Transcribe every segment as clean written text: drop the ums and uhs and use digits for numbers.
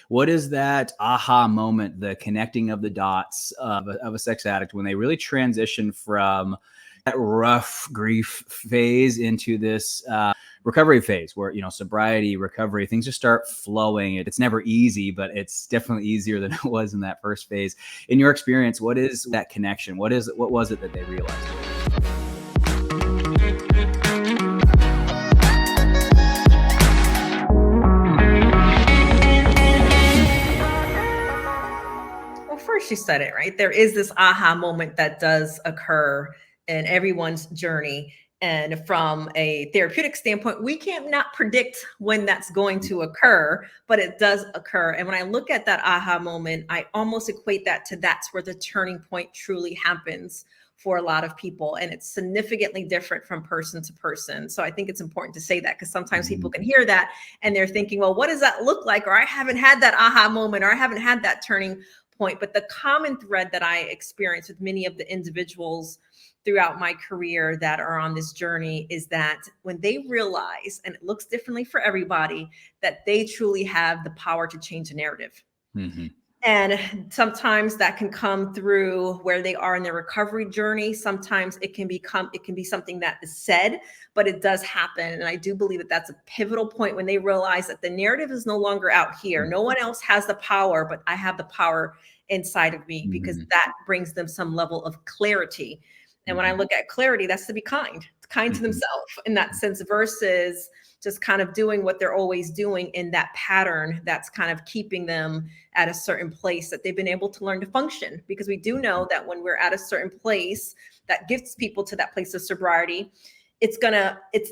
What is that aha moment, the connecting of the dots of a sex addict when they really transition from that rough grief phase into this recovery phase where, sobriety, recovery, things just start flowing. It's never easy, but it's definitely easier than it was in that first phase. In your experience, what is that connection? What was it that they realized? First you said it, right? There is this aha moment that does occur in everyone's journey. And from a therapeutic standpoint, we can't not predict when that's going to occur, but it does occur. And when I look at that aha moment, I almost equate that to that's where the turning point truly happens for a lot of people. And it's significantly different from person to person. So I think it's important to say that because sometimes people can hear that and they're thinking, well, what does that look like? Or I haven't had that aha moment, or I haven't had that turning point. But the common thread that I experience with many of the individuals throughout my career that are on this journey is that when they realize, and it looks differently for everybody, that they truly have the power to change the narrative. Mm-hmm. And sometimes that can come through where they are in their recovery journey. Sometimes it can be something that is said, but it does happen. And I do believe that that's a pivotal point when they realize that the narrative is no longer out here. No one else has the power, but I have the power inside of me, because that brings them some level of clarity. And when I look at clarity, that's to be kind to themselves in that sense, versus just kind of doing what they're always doing in that pattern that's kind of keeping them at a certain place that they've been able to learn to function. Because we do know that when we're at a certain place that gets people to that place of sobriety, it's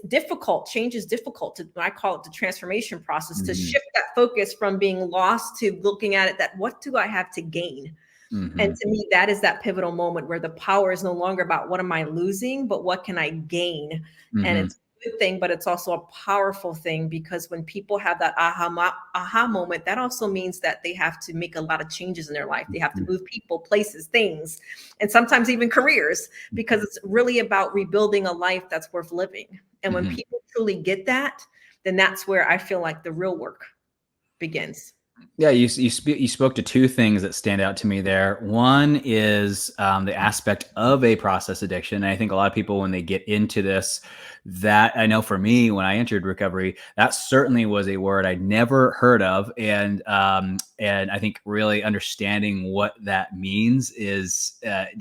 difficult. Change is difficult. I call it the transformation process, to shift that focus from being lost to looking at it that what do I have to gain? And to me, that is that pivotal moment where the power is no longer about what am I losing, but what can I gain? And it's a good thing, but it's also a powerful thing, because when people have that aha moment, that also means that they have to make a lot of changes in their life. They have to move people, places, things, and sometimes even careers, because it's really about rebuilding a life that's worth living. And when people truly get that, then that's where I feel like the real work begins. Yeah, you spoke to two things that stand out to me there. One is the aspect of a process addiction. And I think a lot of people, when they get into this, that I know for me, when I entered recovery, that certainly was a word I'd never heard of. And I think really understanding what that means is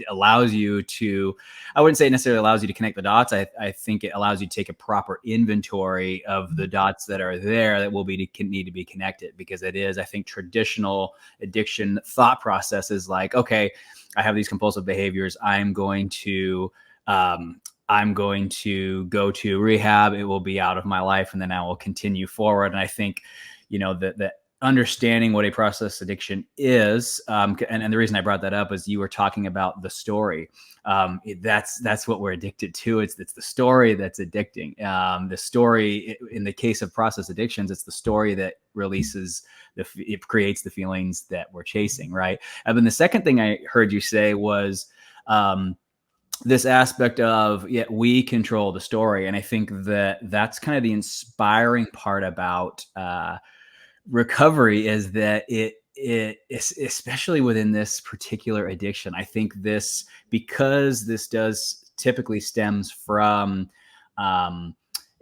allows you to, I wouldn't say it necessarily allows you to connect the dots. I think it allows you to take a proper inventory of the dots that are there that will need to be connected, because it is, I think, traditional addiction thought process is like, okay, I have these compulsive behaviors. I'm going to go to rehab. It will be out of my life, and then I will continue forward. And I think, that understanding what a process addiction is, and the reason I brought that up is you were talking about the story. That's what we're addicted to. It's the story that's addicting. The story, in the case of process addictions, it's the story that releases it creates the feelings that we're chasing, right? And then the second thing I heard you say was this aspect of, we control the story. And I think that's kind of the inspiring part about recovery, is that it especially within this particular addiction, I think because this does typically stems from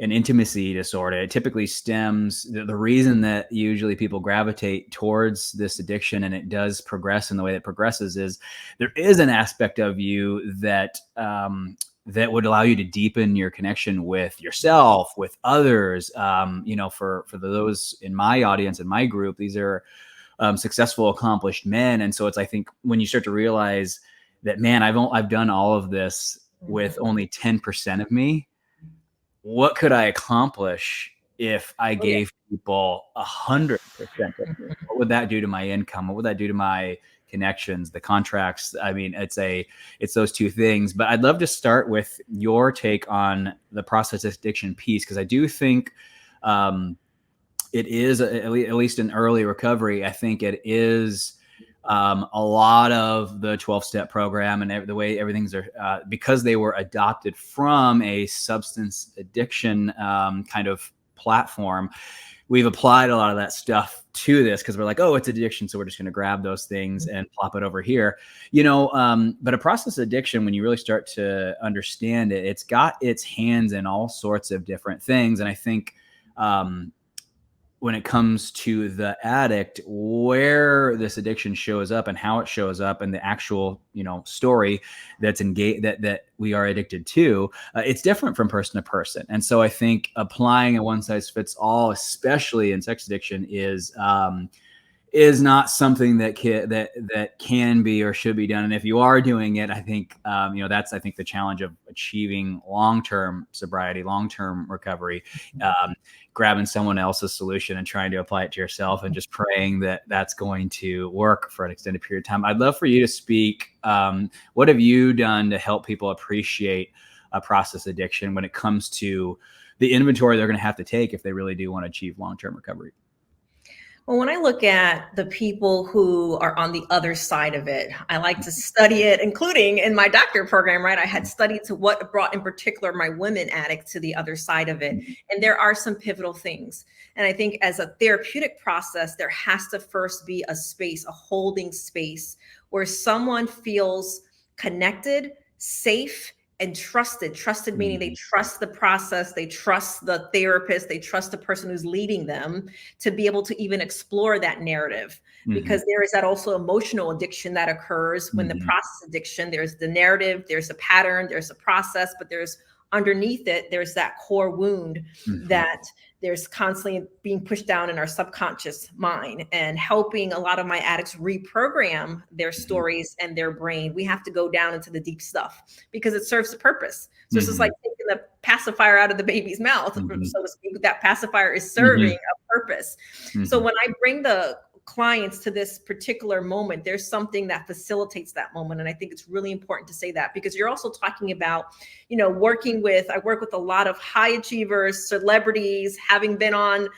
an intimacy disorder. It typically stems, the reason that usually people gravitate towards this addiction, and it does progress in the way that progresses, is there is an aspect of you that would allow you to deepen your connection with yourself, with others. For those in my audience, in my group, these are successful, accomplished men. And so it's, I think, when you start to realize that, man, I've done all of this with only 10% of me. What could I accomplish if I gave people 100% of me? What would that do to my income? What would that do to my connections, the contracts? I mean, it's those two things. But I'd love to start with your take on the process addiction piece, because I do think it is, at least in early recovery, I think it is a lot of the 12-step program and the way everything's because they were adopted from a substance addiction kind of platform. We've applied a lot of that stuff to this because we're like, oh, it's addiction, so we're just going to grab those things and plop it over here, but a process addiction, when you really start to understand it, it's got its hands in all sorts of different things. And I think when it comes to the addict, where this addiction shows up and how it shows up and the actual, story that's engaged, that we are addicted to, it's different from person to person. And so I think applying a one size fits all, especially in sex addiction, is not something that can be or should be done. And if you are doing it, I think, that's, I think, the challenge of achieving long-term sobriety, long-term recovery, grabbing someone else's solution and trying to apply it to yourself and just praying that that's going to work for an extended period of time. I'd love for you to speak. What have you done to help people appreciate a process addiction when it comes to the inventory they're going to have to take if they really do want to achieve long-term recovery? Well, when I look at the people who are on the other side of it, I like to study it, including in my doctorate program, right? I had studied to what brought in particular my women addicts to the other side of it. And there are some pivotal things. And I think as a therapeutic process, there has to first be a space, a holding space where someone feels connected, safe, and trusted meaning they trust the process, they trust the therapist, they trust the person who's leading them to be able to even explore that narrative. Because there is that also emotional addiction that occurs when the process addiction, there's the narrative, there's a pattern, there's a process, but there's underneath it, there's that core wound that there's constantly being pushed down in our subconscious mind. And helping a lot of my addicts reprogram their stories and their brain, we have to go down into the deep stuff because it serves a purpose. So it's just like taking the pacifier out of the baby's mouth, so to speak. That pacifier is serving a purpose. So when I bring the clients to this particular moment, there's something that facilitates that moment. And I think it's really important to say that, because you're also talking about, I work with a lot of high achievers, celebrities, having been on,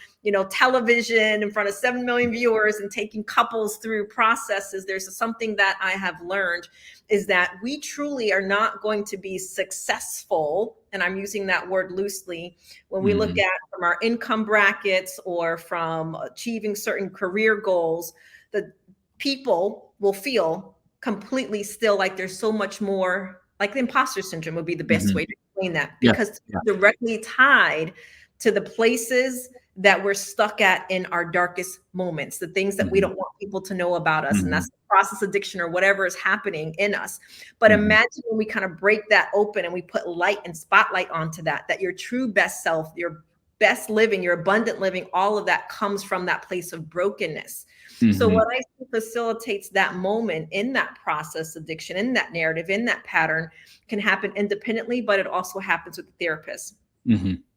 television in front of 7 million viewers and taking couples through processes. There's something that I have learned is that we truly are not going to be successful, and I'm using that word loosely, when we look at from our income brackets or from achieving certain career goals. The people will feel completely still like there's so much more, like the imposter syndrome would be the best way to explain that, because it's directly tied to the places that we're stuck at in our darkest moments, the things that we don't want people to know about us. And that's the process addiction or whatever is happening in us. But imagine when we kind of break that open and we put light and spotlight onto that your true best self, your best living, your abundant living, all of that comes from that place of brokenness. So what I see facilitates that moment in that process addiction, in that narrative, in that pattern, can happen independently, but it also happens with the therapist.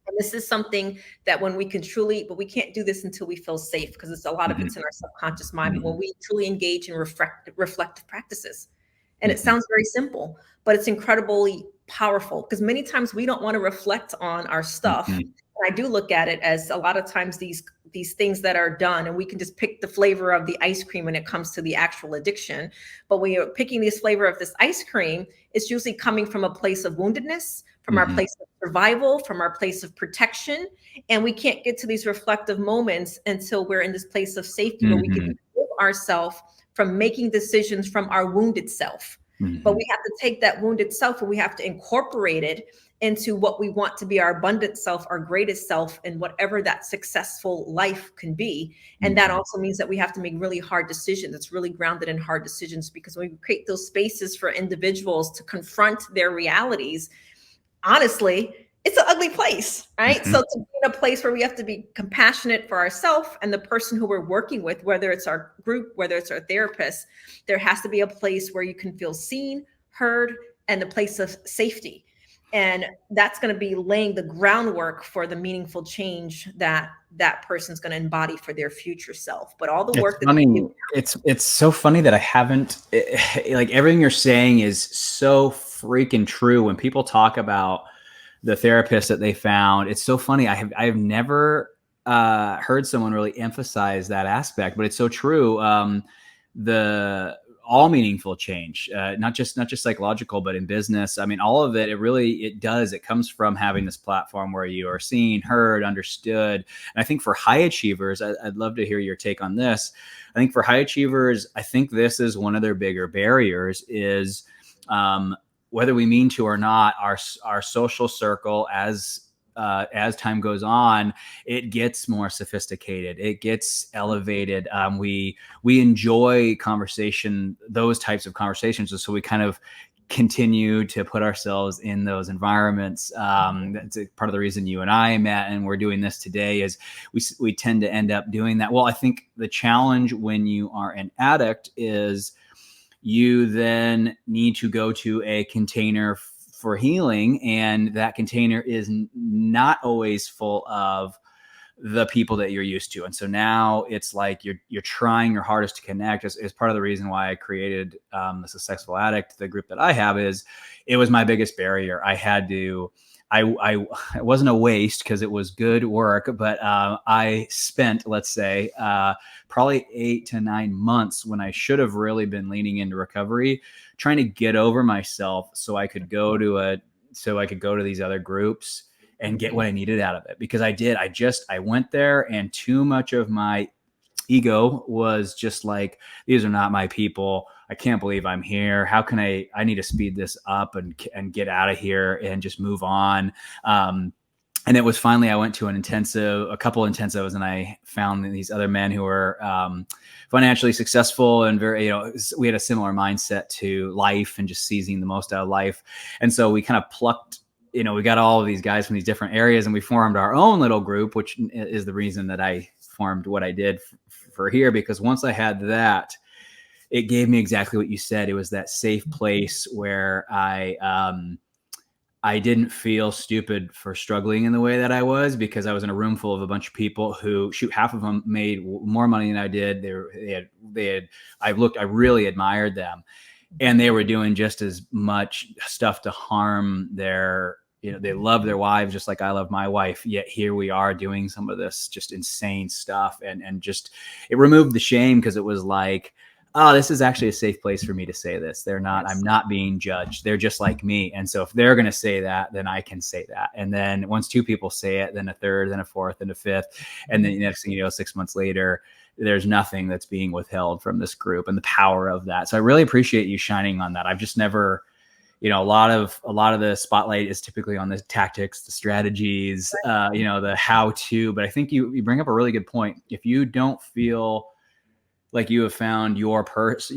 And this is something that when we can truly, but we can't do this until we feel safe, because it's a lot of it's in our subconscious mind. But when we truly engage in reflective practices, and it sounds very simple, but it's incredibly powerful, because many times we don't want to reflect on our stuff. And I do look at it as a lot of times these things that are done, and we can just pick the flavor of the ice cream when it comes to the actual addiction. But when you're picking this flavor of this ice cream, it's usually coming from a place of woundedness, from our place of survival, from our place of protection. And we can't get to these reflective moments until we're in this place of safety where we can remove ourselves from making decisions from our wounded self. But we have to take that wounded self and we have to incorporate it into what we want to be our abundant self, our greatest self, and whatever that successful life can be. And that also means that we have to make really hard decisions. It's really grounded in hard decisions, because when we create those spaces for individuals to confront their realities, honestly, it's an ugly place, right? So to be in a place where we have to be compassionate for ourselves and the person who we're working with, whether it's our group, whether it's our therapist, there has to be a place where you can feel seen, heard, and a place of safety. And that's going to be laying the groundwork for the meaningful change that that person's going to embody for their future self. But all the work it's so funny that I haven't, like, everything you're saying is so freaking true. When people talk about the therapist that they found, it's so funny. I have never heard someone really emphasize that aspect, but it's so true. all meaningful change, not just psychological, but in business. I mean, all of it, it comes from having this platform where you are seen, heard, understood. And I think for high achievers, I'd love to hear your take on this. I think for high achievers, I think this is one of their bigger barriers is, whether we mean to or not, our social circle as time goes on, it gets more sophisticated. It gets elevated. We enjoy conversation, those types of conversations, and so we kind of continue to put ourselves in those environments. That's part of the reason you and I met, and we're doing this today. Is we tend to end up doing that. Well, I think the challenge when you are an addict is you then need to go to a container for healing, and that container is not always full of the people that you're used to. And so now it's like you're trying your hardest to connect. Is part of the reason why I created the Successful Addict, the group that I have. Is it was my biggest barrier. I had to, it wasn't a waste because it was good work, but I spent, let's say, probably 8 to 9 months when I should have really been leaning into recovery, trying to get over myself so I could go to these other groups and get what I needed out of it. Because I went there, and too much of my ego was just like, these are not my people. I can't believe I'm here. How can I need to speed this up and get out of here and just move on. And it was finally, I went to a couple intensives, and I found these other men who were financially successful and very, we had a similar mindset to life and just seizing the most out of life. And so we kind of plucked, we got all of these guys from these different areas, and we formed our own little group, which is the reason that I formed what I did for here. Because once I had that, it gave me exactly what you said. It was that safe place where I didn't feel stupid for struggling in the way that I was, because I was in a room full of a bunch of people who, half of them made more money than I did. I really admired them, and they were doing just as much stuff to harm they love their wives just like I love my wife. Yet here we are doing some of this just insane stuff, and just, it removed the shame, because it was like, oh, this is actually a safe place for me to say this. I'm not being judged. They're just like me. And so if they're going to say that, then I can say that. And then once 2 people say it, then a third, then a fourth, and a fifth. And then the next thing you know, 6 months later, there's nothing that's being withheld from this group, and the power of that. So I really appreciate you shining on that. I've just never, a lot of the spotlight is typically on the tactics, the strategies, the how to, but I think you bring up a really good point. If you don't feel like you have found your person,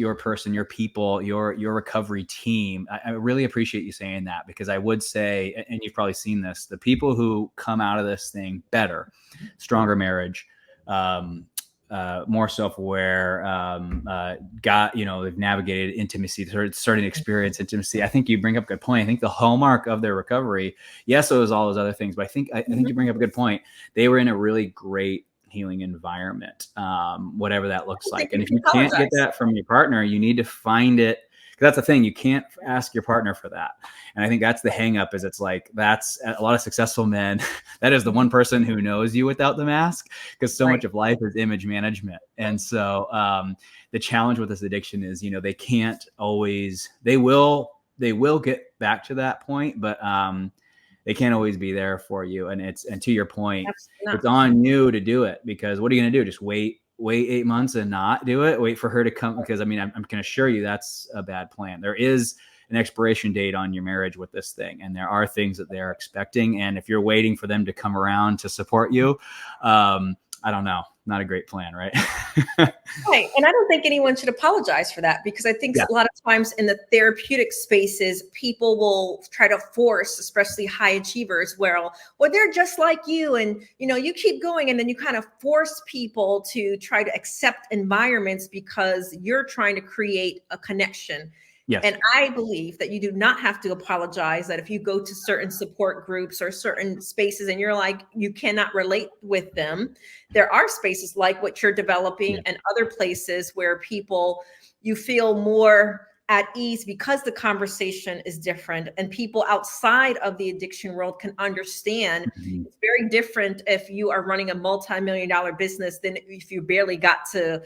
your people, your recovery team, I really appreciate you saying that, because I would say, and you've probably seen this, the people who come out of this thing better, stronger marriage, more self-aware, they've navigated intimacy, starting to experience intimacy. I think you bring up a good point. I think the hallmark of their recovery, yes, it was all those other things, but I think you bring up a good point. They were in a really great healing environment, whatever that looks like. And if you can't get that from your partner, you need to find it. That's the thing. You can't ask your partner for that. And I think that's the hang up, is it's like, that's a lot of successful men. That is the one person who knows you without the mask, because so much of life is image management. And so the challenge with this addiction is, they can't always, they will get back to that point, but they can't always be there for you. And to your point, it's on you to do it, because what are you going to do? Just wait 8 months and not do it? Wait for her to come? Because I'm can assure you that's a bad plan. There is an expiration date on your marriage with this thing, and there are things that they're expecting. And if you're waiting for them to come around to support you, I don't know, not a great plan, right? Right. And I don't think anyone should apologize for that, because I think a lot of times in the therapeutic spaces, people will try to force, especially high achievers, well, they're just like you, and, you keep going. And then you kind of force people to try to accept environments because you're trying to create a connection. Yes. And I believe that you do not have to apologize, that if you go to certain support groups or certain spaces and you're like, you cannot relate with them, there are spaces like what you're developing and other places where you feel more at ease, because the conversation is different, and people outside of the addiction world can understand. It's very different if you are running a multi-million-dollar business than if you barely got to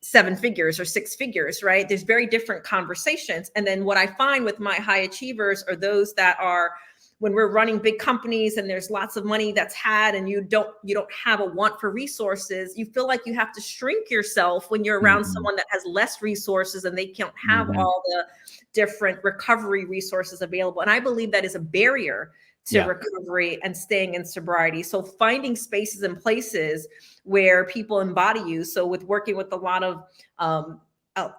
seven figures or six figures, right? There's very different conversations. And then what I find with my high achievers are those that are, when we're running big companies and there's lots of money that's had, and you don't have a want for resources, you feel like you have to shrink yourself when you're around someone that has less resources and they can't have all the different recovery resources available. And I believe that is a barrier to recovery and staying in sobriety. So finding spaces and places where people embody you. So with working with a lot of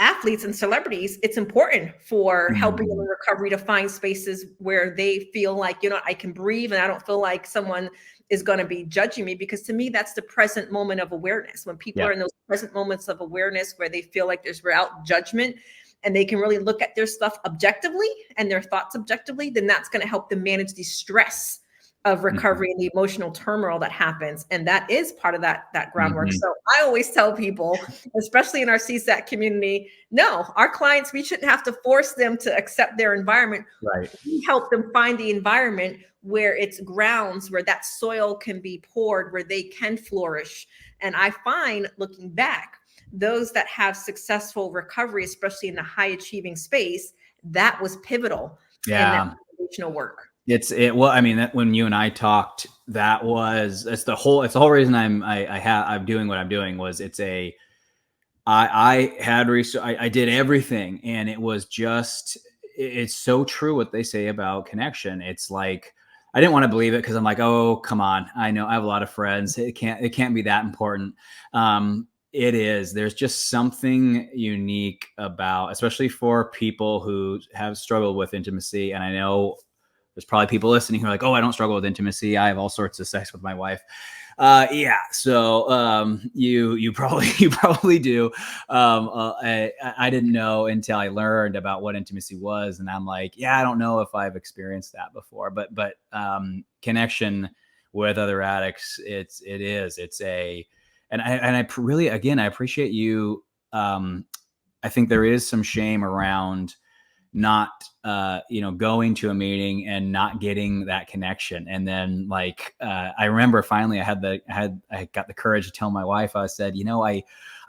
athletes and celebrities, it's important for helping them in recovery to find spaces where they feel like, you know, I can breathe and I don't feel like someone is going to be judging me. Because to me, that's the present moment of awareness. When people are in those present moments of awareness where they feel like there's without judgment and they can really look at their stuff objectively and their thoughts objectively, then that's going to help them manage the stress of recovery and the emotional turmoil that happens. And that is part of that groundwork. So I always tell people, especially in our CSAT community, no, our clients, we shouldn't have to force them to accept their environment. Right. We help them find the environment where it's grounds, where that soil can be poured, where they can flourish. And I find, looking back, those that have successful recovery, especially in the high achieving space, that was pivotal in that foundational work. Well, I mean, that when you and I talked, it's the whole reason I'm doing what I'm doing was I did everything, and it was just, it's so true what they say about connection. It's like, I didn't want to believe it because I'm like, oh, come on. I know I have a lot of friends. It can't be that important. It is. There's just something unique about, especially for people who have struggled with intimacy. And I know there's probably people listening who are like, oh, I don't struggle with intimacy. I have all sorts of sex with my wife. So you probably do. I didn't know until I learned about what intimacy was. And I'm like, yeah, I don't know if I've experienced that before, but connection with other addicts, and I really, again, I appreciate you. I think there is some shame around not, going to a meeting and not getting that connection. And then I remember finally I got the courage to tell my wife. I said, I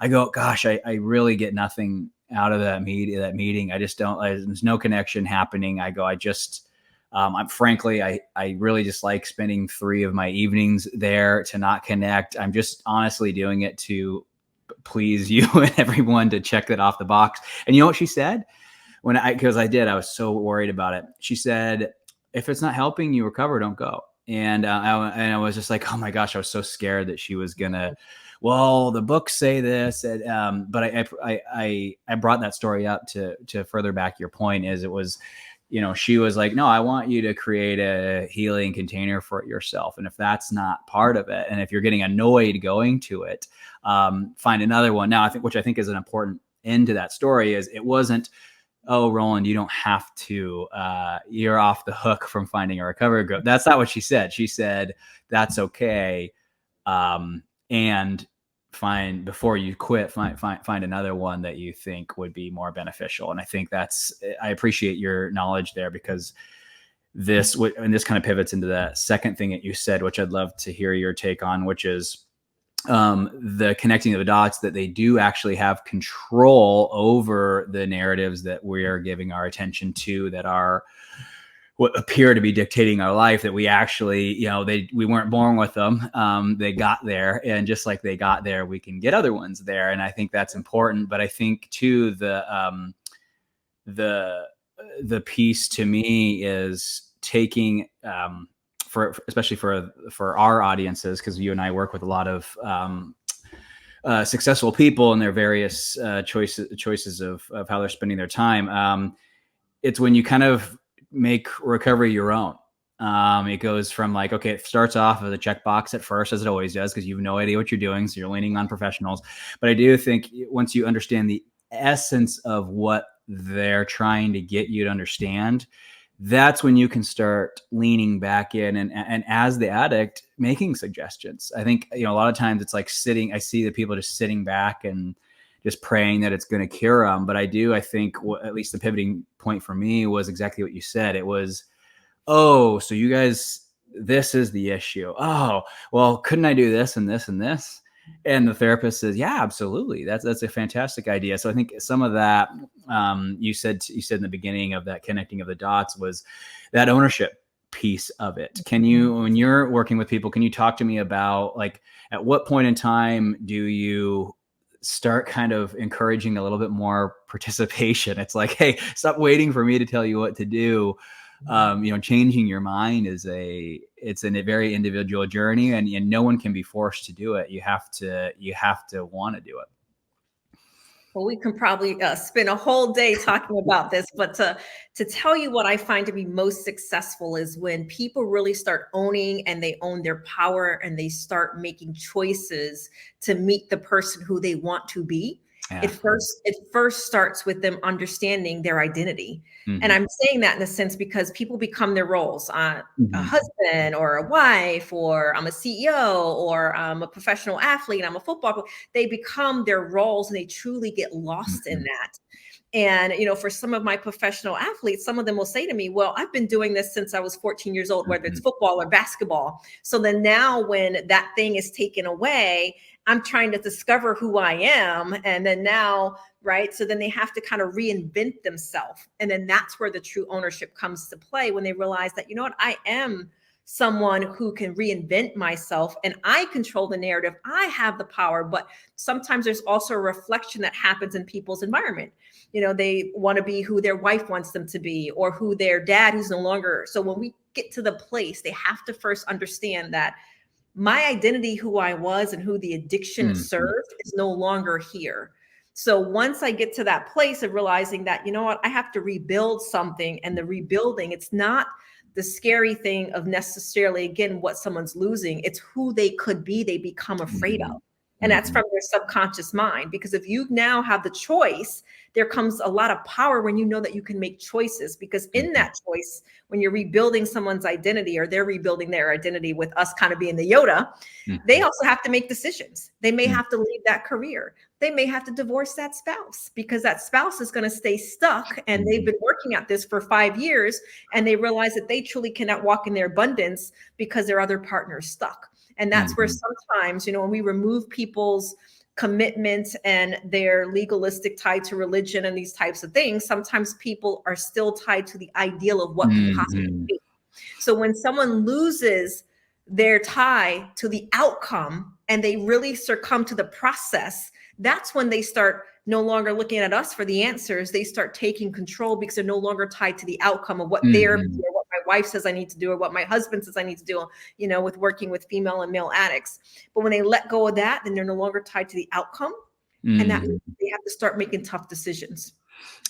go, gosh, I really get nothing out of that meeting. I just don't, there's no connection happening. I go, I really just like spending 3 of my evenings there to not connect. I'm just honestly doing it to please you and everyone, to check that off the box. And you know what she said? Because I was so worried about it. She said, if it's not helping you recover, don't go. And I was just like, oh my gosh, I was so scared that she was gonna, well, the books say this. And, but I brought that story up to further back your point. Is it was, she was like, no, I want you to create a healing container for yourself. And if that's not part of it, and if you're getting annoyed going to it, find another one. Now, which I think is an important end to that story, is it wasn't, oh, Roland, you don't have to, you're off the hook from finding a recovery group. That's not what she said. She said, that's okay. And before you quit, find another one that you think would be more beneficial. And I think I appreciate your knowledge there, because this kind of pivots into the second thing that you said, which I'd love to hear your take on, which is, the connecting of the dots, that they do actually have control over the narratives that we are giving our attention to, that are what appear to be dictating our life, that we actually, we weren't born with them. They got there, and just like they got there, we can get other ones there. And I think that's important. But I think too, the piece to me is taking, especially for our audiences, because you and I work with a lot of successful people and their various choices of how they're spending their time. It's when you kind of make recovery your own. It goes from okay, it starts off as a checkbox at first, as it always does, because you have no idea what you're doing, so you're leaning on professionals. But I do think once you understand the essence of what they're trying to get you to understand, that's when you can start leaning back in and as the addict, making suggestions. I think, a lot of times it's like I see the people just sitting back and just praying that it's going to cure them. But I think at least the pivoting point for me was exactly what you said. It was, oh, so you guys, this is the issue. Oh, well, couldn't I do this and this and this? And the therapist says, yeah, absolutely. That's a fantastic idea. So I think some of that, you said in the beginning of that connecting of the dots was that ownership piece of it. Can you, when you're working with people, can you talk to me about, like, at what point in time do you start kind of encouraging a little bit more participation? It's like, hey, stop waiting for me to tell you what to do. Changing your mind it's a very individual journey, and no one can be forced to do it. You have to want to do it. Well, we can probably spend a whole day talking about this, but to tell you what I find to be most successful is when people really start owning and they own their power and they start making choices to meet the person who they want to be. Yeah. It first starts with them understanding their identity. And I'm saying that in a sense because people become their roles. A husband or a wife, or I'm a CEO, or I'm a professional athlete, I'm a football player. They become their roles and they truly get lost in that. And, for some of my professional athletes, some of them will say to me, well, I've been doing this since I was 14 years old, whether it's football or basketball. So then now when that thing is taken away, I'm trying to discover who I am. And then now, right. So then they have to kind of reinvent themselves. And then that's where the true ownership comes to play, when they realize that, I am someone who can reinvent myself and I control the narrative. I have the power, but sometimes there's also a reflection that happens in people's environment. They want to be who their wife wants them to be, or who their dad who's no longer. So when we get to the place, they have to first understand that my identity, who I was and who the addiction served, is no longer here. So once I get to that place of realizing that, I have to rebuild something, and the rebuilding, it's not the scary thing of necessarily, again, what someone's losing. It's who they could be, they become afraid of. And that's from their subconscious mind. Because if you now have the choice, there comes a lot of power when you know that you can make choices. Because in that choice, when you're rebuilding someone's identity, or they're rebuilding their identity with us kind of being the Yoda, they also have to make decisions. They may have to leave that career. They may have to divorce that spouse, because that spouse is going to stay stuck. And they've been working at this for 5 years, and they realize that they truly cannot walk in their abundance because their other partner is stuck. And that's where sometimes, when we remove people's commitment and their legalistic tie to religion and these types of things, sometimes people are still tied to the ideal of what could possibly be. So when someone loses their tie to the outcome and they really succumb to the process, that's when they start no longer looking at us for the answers. They start taking control because they're no longer tied to the outcome of what therapy or what my wife says I need to do, or what my husband says I need to do, with working with female and male addicts. But when they let go of that, then they're no longer tied to the outcome. And that means they have to start making tough decisions.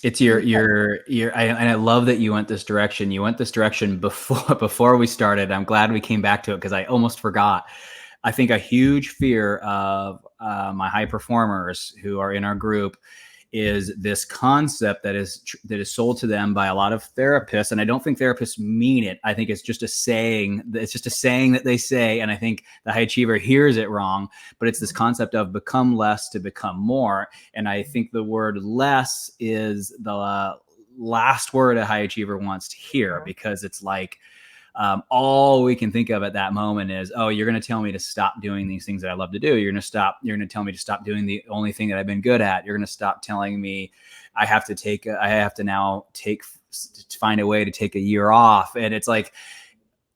It's and I love that you went this direction. You went this direction before we started. I'm glad we came back to it, because I almost forgot. I think a huge fear of my high performers who are in our group is this concept that is sold to them by a lot of therapists. And I don't think therapists mean it. I think it's just a saying. It's just a saying that they say. And I think the high achiever hears it wrong, but it's this concept of become less to become more. And I think the word less is the last word a high achiever wants to hear, because it's like, all we can think of at that moment is, oh, you're going to tell me to stop doing these things that I love to do. You're going to tell me to stop doing the only thing that I've been good at. You're going to stop telling me I have to now find a way to take a year off. And it's like,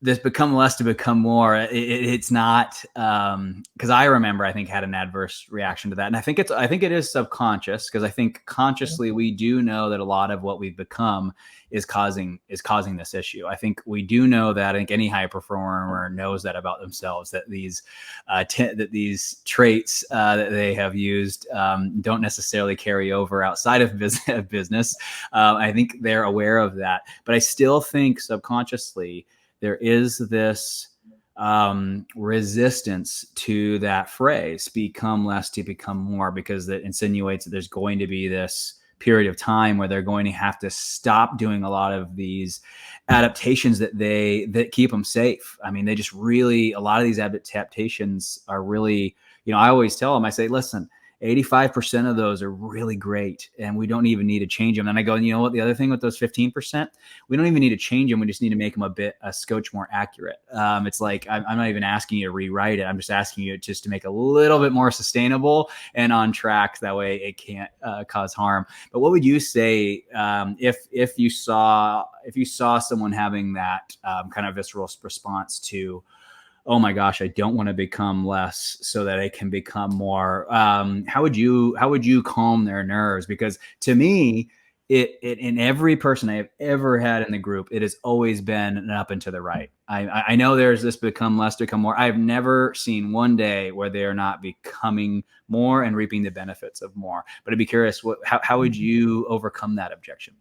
this become less to become more. It's not, because I remember, I think, had an adverse reaction to that. And I think it is subconscious, because I think consciously we do know that a lot of what we've become is causing this issue. I think we do know that. I think any high performer knows that about themselves, that these traits that they have used don't necessarily carry over outside of business. I think they're aware of that, but I still think subconsciously there is this resistance to that phrase, become less to become more, because that insinuates that there's going to be this period of time where they're going to have to stop doing a lot of these adaptations that keep them safe. I mean, a lot of these adaptations are really, I always tell them, I say, listen, 85% of those are really great, and we don't even need to change them. And I go, and you know what? The other thing with those 15%, we don't even need to change them. We just need to make them a scotch more accurate. It's like, I'm not even asking you to rewrite it. I'm just asking you just to make a little bit more sustainable and on track. That way it can't cause harm. But what would you say if you saw someone having that kind of visceral response to, oh my gosh, I don't want to become less so that I can become more? How would you calm their nerves? Because to me, it in every person I have ever had in the group, it has always been an up and to the right. I know there's this become less to become more. I've never seen one day where they are not becoming more and reaping the benefits of more. But I'd be curious, how would you overcome that objection?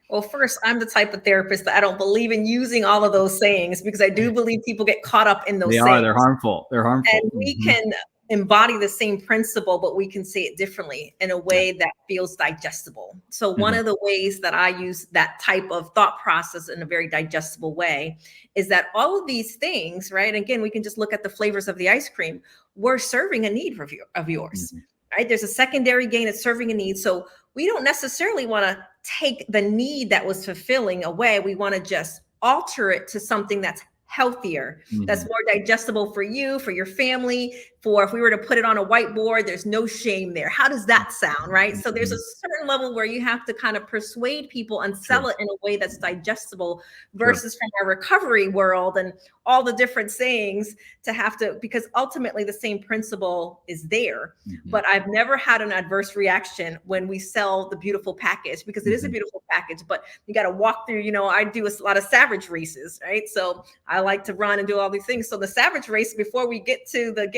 Well, first, I'm the type of therapist that I don't believe in using all of those sayings, because I do believe people get caught up in those sayings. They're harmful. And we can embody the same principle, but we can say it differently in a way that feels digestible. So one of the ways that I use that type of thought process in a very digestible way is that all of these things, right? Again, we can just look at the flavors of the ice cream. We're serving a need of yours, right? There's a secondary gain. It's serving a need. So we don't necessarily want to take the need that was fulfilling away. We want to just alter it to something that's healthier, that's more digestible for you, for your family, for if we were to put it on a whiteboard, there's no shame there. How does that sound, right? So there's a certain level where you have to kind of persuade people and sell it in a way that's digestible versus from our recovery world and all the different sayings to have to, because ultimately the same principle is there. But I've never had an adverse reaction when we sell the beautiful package, because it is a beautiful package, but you got to walk through, I do a lot of savage races, right? So I like to run and do all these things. So the savage race, before we get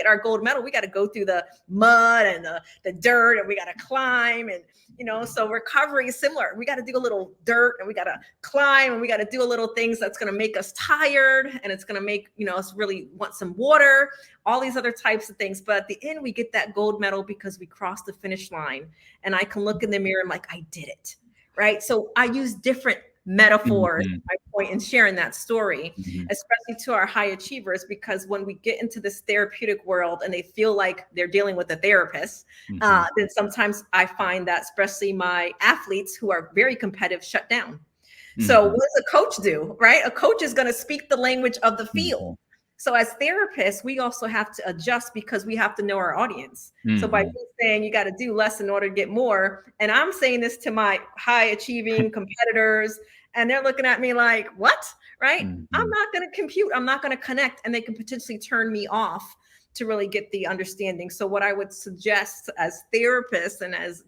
our gold medal, we got to go through the mud and the dirt, and we got to climb, and so recovery is similar. We got to do a little dirt, and we got to climb, and we got to do a little things that's going to make us tired, and it's going to make us really want some water, all these other types of things. But at the end, we get that gold medal because we crossed the finish line, and I can look in the mirror and like, I did it, right? So I use different metaphors, my point in sharing that story, especially to our high achievers, because when we get into this therapeutic world and they feel like they're dealing with a therapist, then sometimes I find that especially my athletes who are very competitive shut down. So what does a coach do, right? A coach is going to speak the language of the field. So as therapists, we also have to adjust because we have to know our audience. So by saying you got to do less in order to get more, and I'm saying this to my high achieving competitors, and they're looking at me like, what, right? I'm not going to compute. I'm not going to connect. And they can potentially turn me off to really get the understanding. So what I would suggest as therapists and as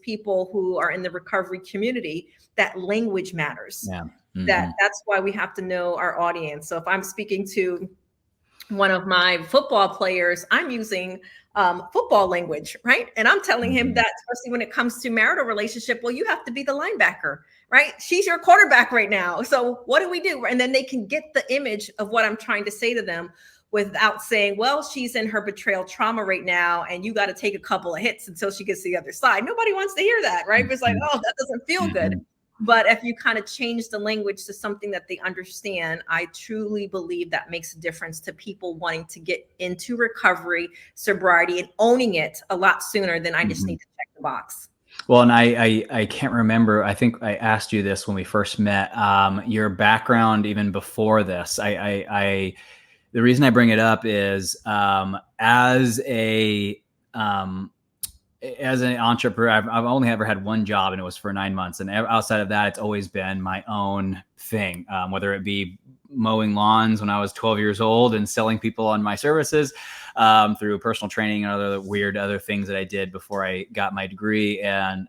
people who are in the recovery community, that language matters. That's why we have to know our audience. So if I'm speaking to one of my football players, I'm using football language, right? And I'm telling him that, especially when it comes to marital relationship, well, you have to be the linebacker, right? She's your quarterback right now. So what do we do? And then they can get the image of what I'm trying to say to them without saying, well, she's in her betrayal trauma right now, and you got to take a couple of hits until she gets to the other side. Nobody wants to hear that, right? It's like, oh, that doesn't feel good. But if you kind of change the language to something that they understand, I truly believe that makes a difference to people wanting to get into recovery, sobriety, and owning it a lot sooner than I just need to check the box. Well, and I can't remember. I think I asked you this when we first met. Your background, even before this, the reason I bring it up is as an entrepreneur, I've only ever had one job, and it was for 9 months. And outside of that, it's always been my own thing, whether it be mowing lawns when I was 12 years old and selling people on my services through personal training and other things that I did before I got my degree. And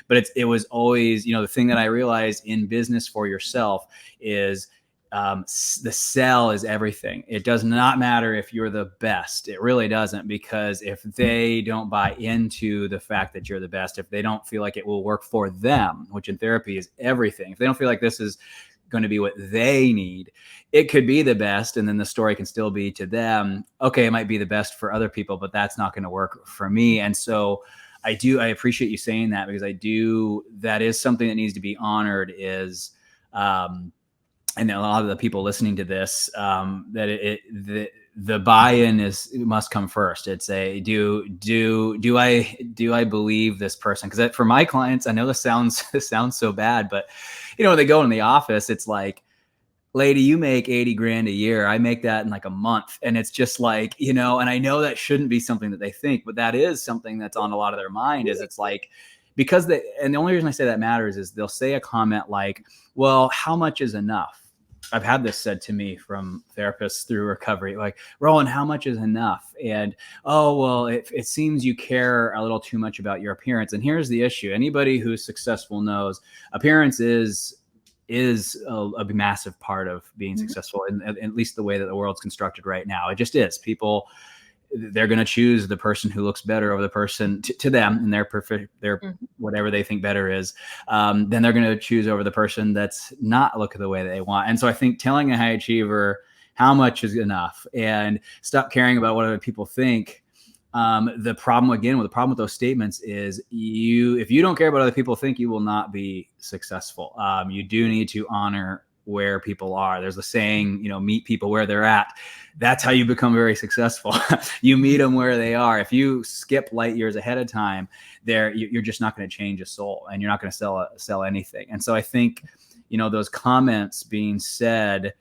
but it was always, the thing that I realized in business for yourself is the sell is everything. It does not matter if you're the best. It really doesn't, because if they don't buy into the fact that you're the best, if they don't feel like it will work for them, which in therapy is everything, if they don't feel like this is going to be what they need, it could be the best. And then the story can still be to them, okay, it might be the best for other people, but that's not going to work for me. And so I appreciate you saying that, because that is something that needs to be honored, is, and a lot of the people listening to this, that the buy-in must come first. It's a do I believe this person? Because for my clients, I know this sounds so bad, but when they go in the office, it's like, lady, you make 80 grand a year. I make that in like a month. And it's just like, and I know that shouldn't be something that they think, but that is something that's on a lot of their mind. Is it's like, and the only reason I say that matters is they'll say a comment like, well, how much is enough? I've had this said to me from therapists through recovery, like, Roland, how much is enough? And, oh, well, it seems you care a little too much about your appearance. And here's the issue. Anybody who's successful knows appearance is a massive part of being successful, and at least the way that the world's constructed right now. It just is. People, they're going to choose the person who looks better over the person to them, and their whatever they think better is. Then they're going to choose over the person that's not looking the way they want. And so I think telling a high achiever how much is enough and stop caring about what other people think. The problem with those statements is if you don't care about other people think, you will not be successful. You do need to honor where people are. There's a saying, meet people where they're at. That's how you become very successful. You meet them where they are. If you skip light years ahead of time, you're just not going to change a soul, and you're not going to sell anything. And so I think, those comments being said,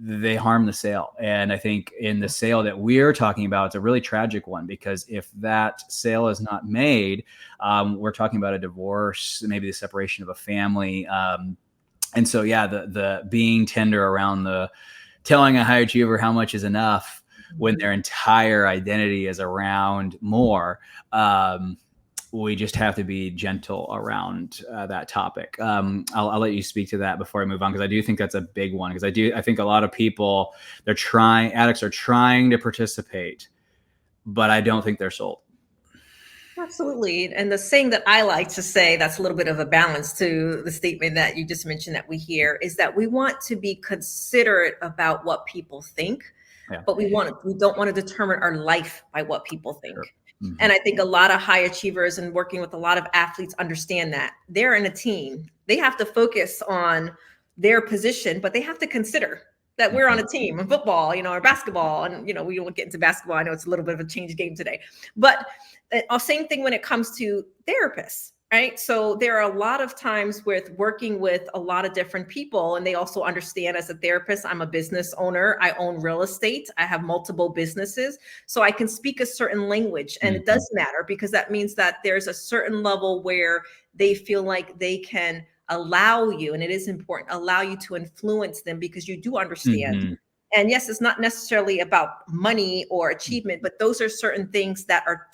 they harm the sale. And I think in the sale that we're talking about, it's a really tragic one, because if that sale is not made, we're talking about a divorce, maybe the separation of a family. And so, yeah, the being tender around the telling a high achiever how much is enough when their entire identity is around more. We just have to be gentle around that topic. I'll let you speak to that before I move on, because I do think that's a big one. Because I think a lot of people, addicts are trying to participate, but I don't think they're sold. Absolutely. And the saying that I like to say, that's a little bit of a balance to the statement that you just mentioned that we hear, is that we want to be considerate about what people think, but we don't want to determine our life by what people think. Sure. Mm-hmm. And I think a lot of high achievers and working with a lot of athletes understand that they're in a team. They have to focus on their position, but they have to consider that we're on a team in football, or basketball. And, we won't get into basketball. I know it's a little bit of a change game today, but same thing when it comes to therapists, right? So there are a lot of times with working with a lot of different people, and they also understand, as a therapist, I'm a business owner. I own real estate. I have multiple businesses. So I can speak a certain language, and it does matter, because that means that there's a certain level where they feel like they can allow you, and it is important, allow you to influence them, because you do understand. And yes, it's not necessarily about money or achievement, but those are certain things that are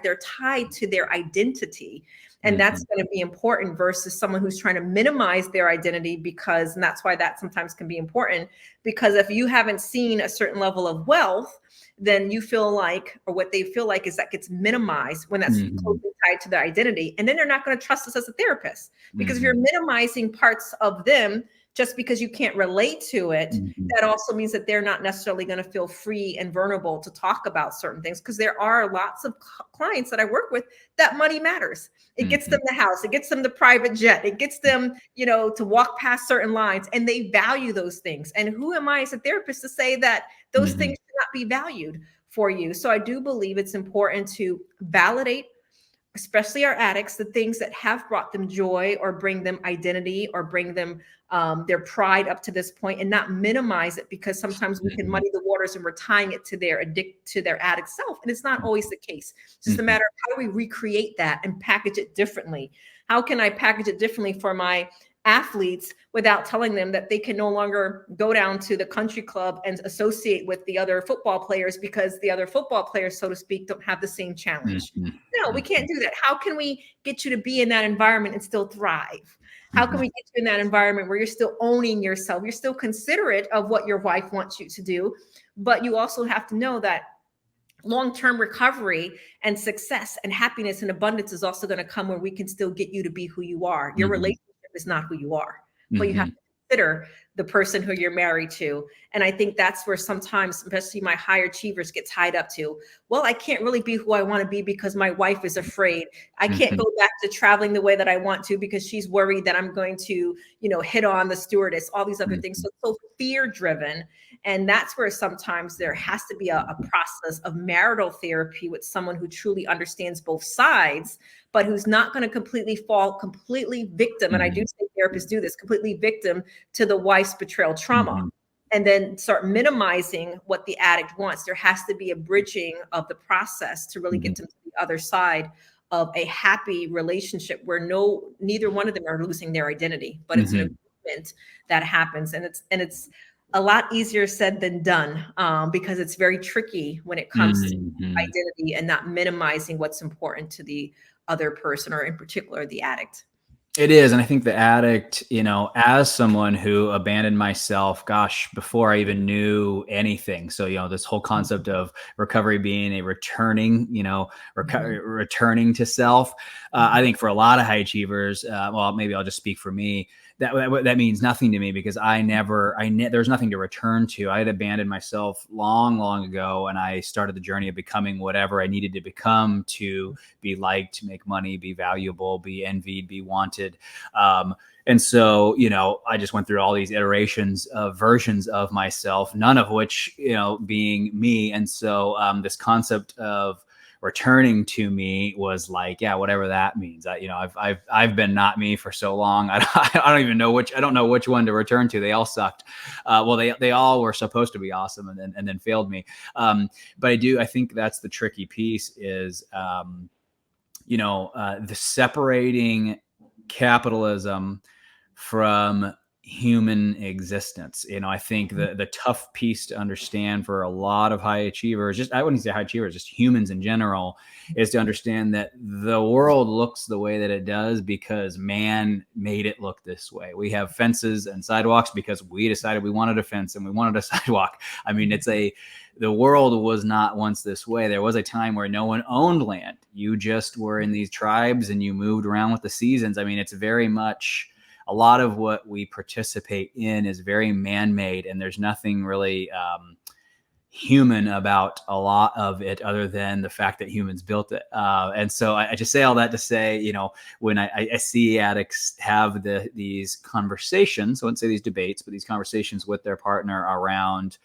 they're tied to their identity. And that's going to be important versus someone who's trying to minimize their identity, and that's why that sometimes can be important, because if you haven't seen a certain level of wealth, then you feel like, or what they feel like, is that gets minimized when that's closely tied to their identity. And then they're not going to trust us as a therapist, because if you're minimizing parts of them just because you can't relate to it, that also means that they're not necessarily going to feel free and vulnerable to talk about certain things. Because there are lots of clients that I work with that money matters. It gets them the house, it gets them the private jet, it gets them, to walk past certain lines, and they value those things. And who am I as a therapist to say that those things should not be valued for you? So I do believe it's important to validate, especially our addicts, the things that have brought them joy or bring them identity or bring them their pride up to this point, and not minimize it, because sometimes we can muddy the waters and we're tying it to their addict self. And it's not always the case. It's just a matter of how do we recreate that and package it differently. How can I package it differently for my athletes without telling them that they can no longer go down to the country club and associate with the other football players, because the other football players, so to speak, don't have the same challenge? No, we can't do that. How can we get you to be in that environment and still thrive? How can we get you in that environment where you're still owning yourself? You're still considerate of what your wife wants you to do, but you also have to know that long-term recovery and success and happiness and abundance is also going to come where we can still get you to be who you are. Your relationship is not who you are, but you have to consider the person who you're married to. And I think that's where sometimes, especially my high achievers, get tied up to, well, I can't really be who I want to be because my wife is afraid. I can't go back to traveling the way that I want to because she's worried that I'm going to, hit on the stewardess, all these other things. So fear driven. And that's where sometimes there has to be a process of marital therapy with someone who truly understands both sides, but who's not going to completely victim. And I do say therapists do this, completely victim to the wife's betrayal trauma. And then start minimizing what the addict wants. There has to be a bridging of the process to really get them to the other side of a happy relationship where neither one of them are losing their identity, but it's an agreement that happens. And it's a lot easier said than done, because it's very tricky when it comes to identity and not minimizing what's important to the other person, or in particular, the addict. It is. And I think the addict, as someone who abandoned myself, gosh, before I even knew anything. So, this whole concept of recovery being a returning, returning to self. I think for a lot of high achievers, well, maybe I'll just speak for me, that means nothing to me, because there's nothing to return to. I had abandoned myself long, long ago, and I started the journey of becoming whatever I needed to become to be liked, make money, be valuable, be envied, be wanted. And so, I just went through all these iterations of versions of myself, none of which, being me. And so this concept of returning to me was like, yeah, whatever that means. I've been not me for so long. I don't even know I don't know which one to return to. They all sucked. Well, they all were supposed to be awesome and then failed me. But I think that's the tricky piece is, the separating capitalism from human existence. I think the tough piece to understand for a lot of high achievers, I wouldn't say high achievers, just humans in general, is to understand that the world looks the way that it does because man made it look this way. We have fences and sidewalks because we decided we wanted a fence and we wanted a sidewalk. I mean, the world was not once this way. There was a time where no one owned land. You just were in these tribes and you moved around with the seasons. I mean, it's very much, a lot of what we participate in is very man-made, and there's nothing really human about a lot of it other than the fact that humans built it. And so I just say all that to say, when I see addicts have these conversations, I wouldn't say these debates, but these conversations with their partner around,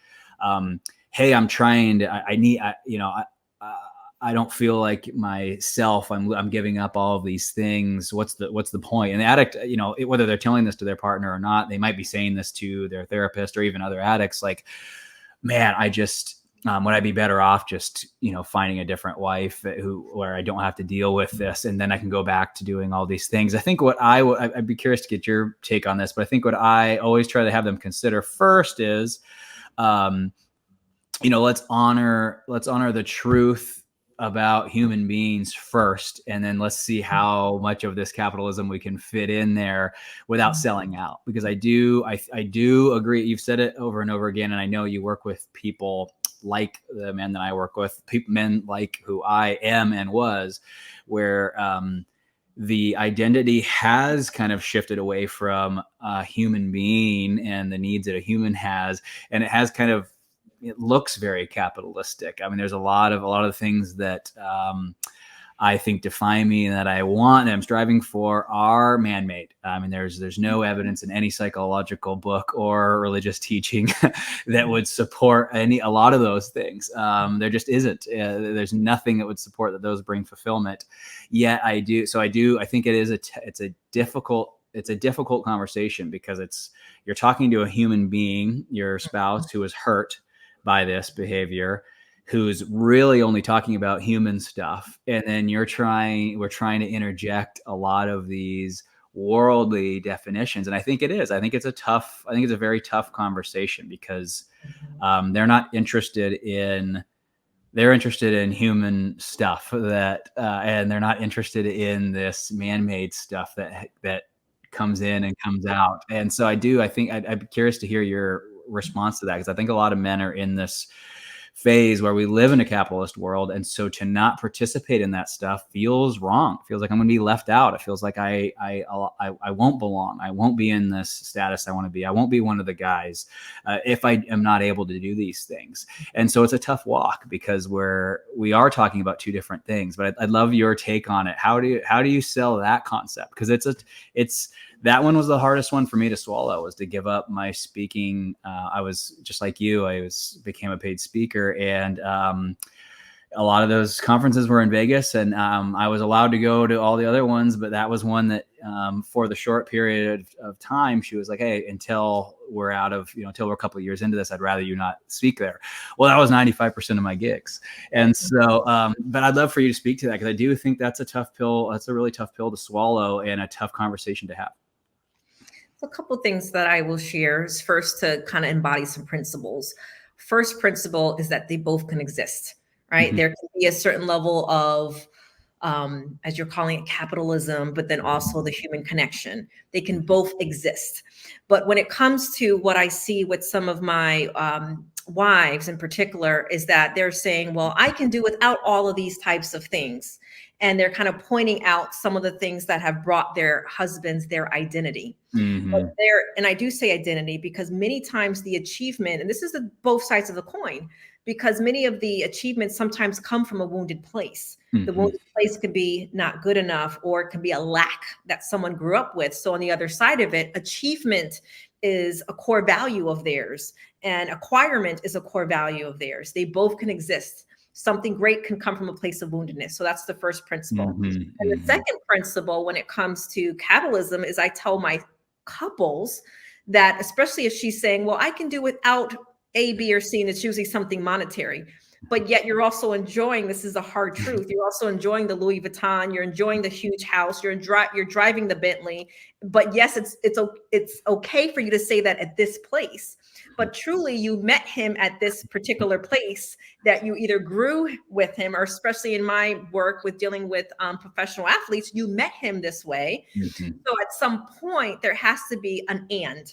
hey, I'm trying to, I don't feel like myself. I'm giving up all of these things. What's the point? And the addict, whether they're telling this to their partner or not, they might be saying this to their therapist or even other addicts. Like, man, I just would I be better off just finding a different wife where I don't have to deal with this, and then I can go back to doing all these things. I think I'd be curious to get your take on this, but I think what I always try to have them consider first is, let's honor the truth about human beings first, and then let's see how much of this capitalism we can fit in there without selling out. Because I do agree. You've said it over and over again, and I know you work with people like the men that I work with, men like who I am and was, where the identity has kind of shifted away from a human being and the needs that a human has, and it looks very capitalistic. I mean, there's a lot of things that I think define me and that I want and I'm striving for are man-made. I mean, there's no evidence in any psychological book or religious teaching that would support a lot of those things. There just isn't. There's nothing that would support that those bring fulfillment. Yet I do. So I think it's a difficult conversation, because you're talking to a human being, your spouse, who is hurt by this behavior, who's really only talking about human stuff. And then we're trying to interject a lot of these worldly definitions. And I think it's a very tough conversation, because they're interested in human stuff and they're not interested in this man-made stuff that comes in and comes out. And so I think I'd be curious to hear your response to that, because I think a lot of men are in this phase where we live in a capitalist world, and so to not participate in that stuff feels wrong. It feels like I'm going to be left out. It feels like I won't belong. I won't be in this status I want to be. I won't be one of the guys if I am not able to do these things. And so it's a tough walk, because we are talking about two different things. But I'd love your take on it. How do you sell that concept? Because it's that one was the hardest one for me to swallow, was to give up my speaking. I was just like you, became a paid speaker, and a lot of those conferences were in Vegas, and I was allowed to go to all the other ones, but that was one that for the short period of time, she was like, hey, until we're until we're a couple of years into this, I'd rather you not speak there. Well, that was 95% of my gigs. And so, but I'd love for you to speak to that, because I do think that's a tough pill. That's a really tough pill to swallow and a tough conversation to have. A couple of things that I will share is, first, to kind of embody some principles. First principle is that they both can exist, right? Mm-hmm. There can be a certain level of, as you're calling it, capitalism, but then also the human connection. They can both exist. But when it comes to what I see with some of my wives in particular, is that they're saying, well, I can do without all of these types of things. And they're kind of pointing out some of the things that have brought their husbands their identity. Mm-hmm. And I do say identity because many times the achievement, and this is both sides of the coin, because many of the achievements sometimes come from a wounded place. Mm-hmm. The wounded place could be not good enough, or it can be a lack that someone grew up with. So on the other side of it, achievement is a core value of theirs, and acquirement is a core value of theirs. They both can exist. Something great can come from a place of woundedness. So that's the first principle. Mm-hmm. And the second principle, when it comes to capitalism, is I tell my couples that, especially if she's saying, well, I can do without A, B, or C, and it's usually something monetary, but yet you're also enjoying, this is a hard truth, you're also enjoying the Louis Vuitton, you're enjoying the huge house, you're driving the Bentley, but yes, it's okay for you to say that at this place. But truly, you met him at this particular place that you either grew with him, or especially in my work with dealing with professional athletes, you met him this way. Mm-hmm. So at some point, there has to be an and.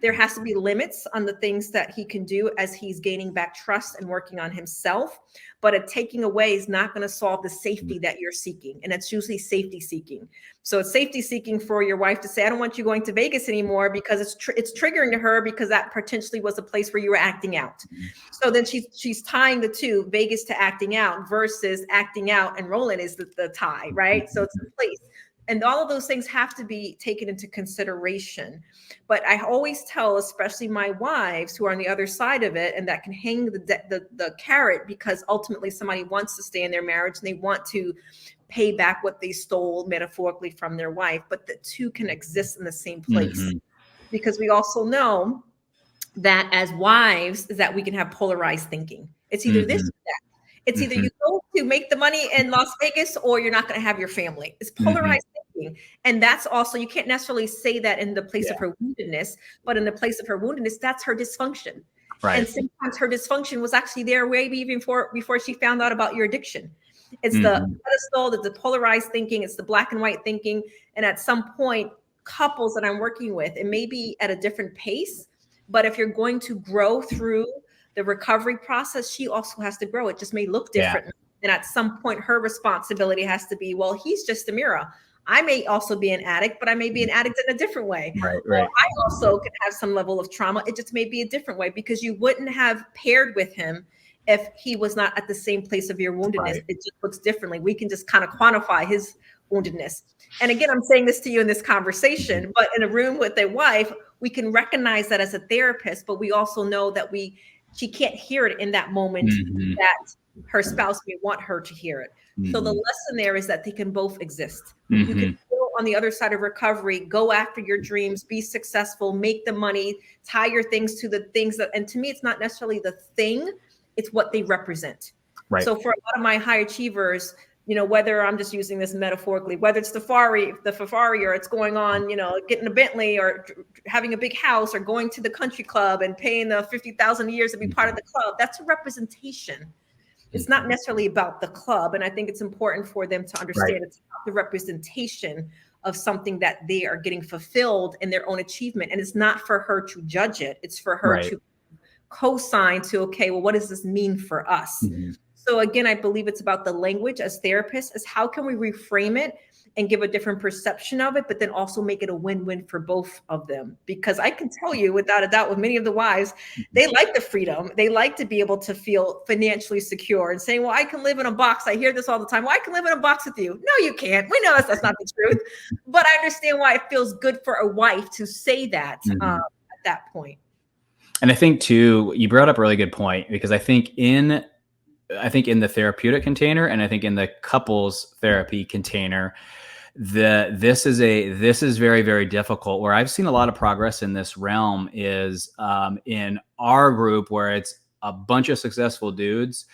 There has to be limits on the things that he can do as he's gaining back trust and working on himself. But a taking away is not going to solve the safety that you're seeking. And it's usually safety seeking. So it's safety seeking for your wife to say, I don't want you going to Vegas anymore, because it's triggering to her, because that potentially was a place where you were acting out. So then she's tying the two, Vegas to acting out, versus acting out and rolling is the tie, right? So it's the place. And all of those things have to be taken into consideration. But I always tell, especially my wives who are on the other side of it, and that can hang the carrot, because ultimately somebody wants to stay in their marriage and they want to pay back what they stole metaphorically from their wife, but the two can exist in the same place. Mm-hmm. Because we also know that as wives, that we can have polarized thinking. It's either this or that. It's either you go to make the money in Las Vegas, or you're not going to have your family. It's polarized thinking. And that's also, you can't necessarily say that in the place of her woundedness, but in the place of her woundedness, that's her dysfunction. Right. And sometimes her dysfunction was actually there maybe even before she found out about your addiction. It's the pedestal, the polarized thinking, it's the black and white thinking. And at some point, couples that I'm working with, it may be at a different pace, but if you're going to grow through the recovery process, she also has to grow. It just may look different. And at some point, her responsibility has to be, well, he's just a mirror. I may also be an addict, but I may be an addict in a different way. Right. Or I also can have some level of trauma. It just may be a different way, because you wouldn't have paired with him if he was not at the same place of your woundedness. Right. It just looks differently. We can just kind of quantify his woundedness. And again, I'm saying this to you in this conversation, but in a room with a wife, we can recognize that as a therapist, but we also know that she can't hear it in that moment that her spouse may want her to hear it. So the lesson there is that they can both exist. You can go on the other side of recovery, go after your dreams, be successful, make the money, tie your things to the things that, and to me, it's not necessarily the thing, it's what they represent. Right. So for a lot of my high achievers, whether I'm just using this metaphorically, whether it's the Ferrari, or it's going on, getting a Bentley, or having a big house, or going to the country club and paying the $50,000 a year to be part of the club, that's a representation. It's not necessarily about the club. And I think it's important for them to understand it's about the representation of something that they are getting fulfilled in their own achievement. And it's not for her to judge it. It's for her to co-sign to, okay, well, what does this mean for us? So again, I believe it's about the language as therapists, is how can we reframe it and give a different perception of it, but then also make it a win-win for both of them. Because I can tell you without a doubt, with many of the wives, they like the freedom. They like to be able to feel financially secure and saying, well, I can live in a box. I hear this all the time. Well, I can live in a box with you. No, you can't. We know that's not the truth. But I understand why it feels good for a wife to say that at that point. And I think too, you brought up a really good point, because I think in the therapeutic container, and I think in the couples therapy container, this is very, very difficult. Where I've seen a lot of progress in this realm is in our group, where it's a bunch of successful dudes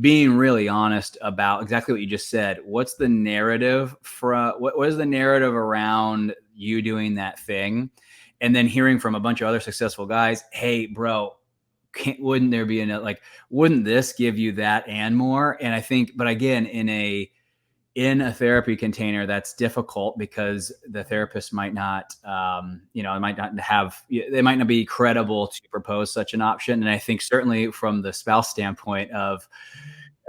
being really honest about exactly what you just said. What's the narrative what is the narrative around you doing that thing? And then hearing from a bunch of other successful guys, hey, bro, wouldn't there be wouldn't this give you that and more? And I think, but again, in a therapy container, that's difficult, because the therapist might not, they might not be credible to propose such an option. And I think certainly from the spouse standpoint of,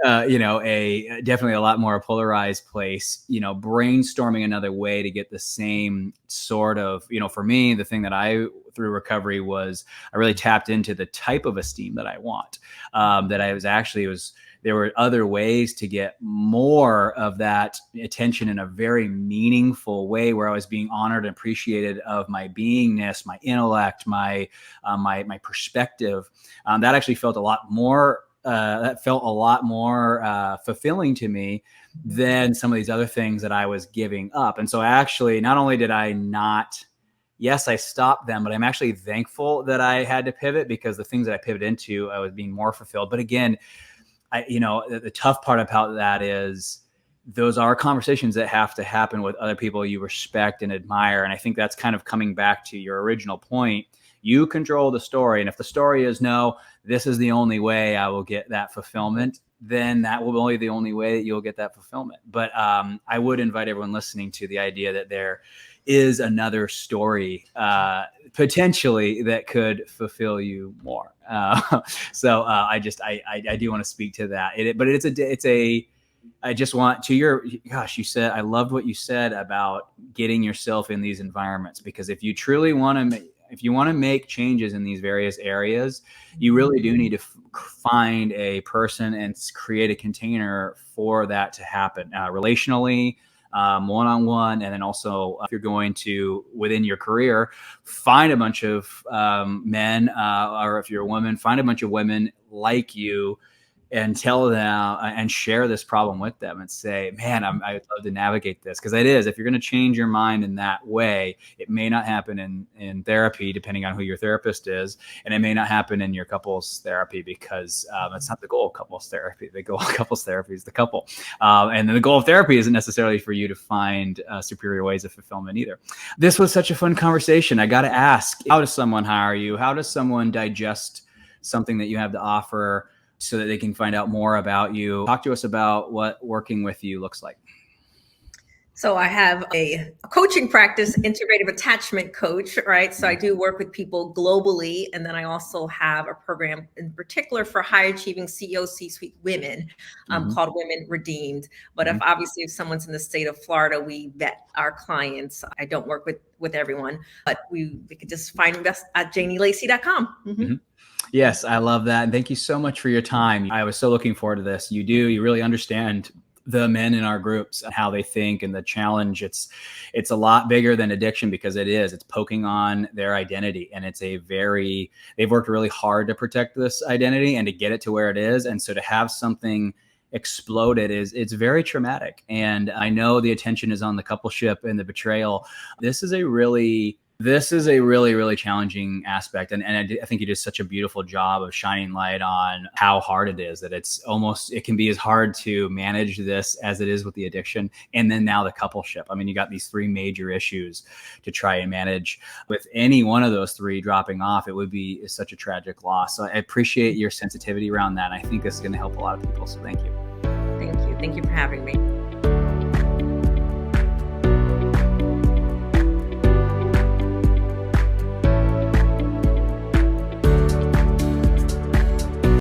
definitely a lot more polarized place, brainstorming another way to get the same sort of, for me, the thing that I, through recovery, was I really tapped into the type of esteem that I want, there were other ways to get more of that attention in a very meaningful way, where I was being honored and appreciated of my beingness, my intellect, my perspective. That actually felt a lot more fulfilling to me than some of these other things that I was giving up. And so actually, not only did I not, yes, I stopped them, but I'm actually thankful that I had to pivot, because the things that I pivoted into, I was being more fulfilled. But again, the tough part about that is those are conversations that have to happen with other people you respect and admire. And I think that's kind of coming back to your original point. You control the story. And if the story is, no, this is the only way I will get that fulfillment, then that will be the only way that you'll get that fulfillment. But I would invite everyone listening to the idea that there is another story potentially that could fulfill you more. So I do want to speak to that. I just want to you said, I loved what you said about getting yourself in these environments, because if you truly want to make changes in these various areas, you really do need to find a person and create a container for that to happen, relationally, one-on-one. And then also, if you're going to, within your career, find a bunch of men, or if you're a woman, find a bunch of women like you, and tell them and share this problem with them and say, man, I'd love to navigate this. Because it is, if you're going to change your mind in that way, it may not happen in therapy, depending on who your therapist is. And it may not happen in your couples therapy, because that's not the goal of couples therapy. The goal of couples therapy is the couple. And then the goal of therapy isn't necessarily for you to find superior ways of fulfillment either. This was such a fun conversation. I got to ask, how does someone hire you? How does someone digest something that you have to offer, so that they can find out more about you? Talk to us about what working with you looks like. So I have a coaching practice, integrative attachment coach, right? So I do work with people globally. And then I also have a program in particular for high achieving CEO C-suite women called Women Redeemed. But if someone's in the state of Florida, we vet our clients. I don't work with everyone, but we could just find us at janielacy.com. Yes, I love that. And thank you so much for your time. I was so looking forward to this. You really understand the men in our groups and how they think, and the challenge. It's a lot bigger than addiction, because it's poking on their identity. And they've worked really hard to protect this identity and to get it to where it is. And so to have something exploded it's very traumatic. And I know the attention is on the coupleship and the betrayal. This is a really, really challenging aspect. And I think you did such a beautiful job of shining light on how hard it is, that it can be as hard to manage this as it is with the addiction. And then now the coupleship. I mean, you got these three major issues to try and manage. With any one of those three dropping off, it would be such a tragic loss. So I appreciate your sensitivity around that. And I think this is going to help a lot of people. So thank you. Thank you. Thank you for having me.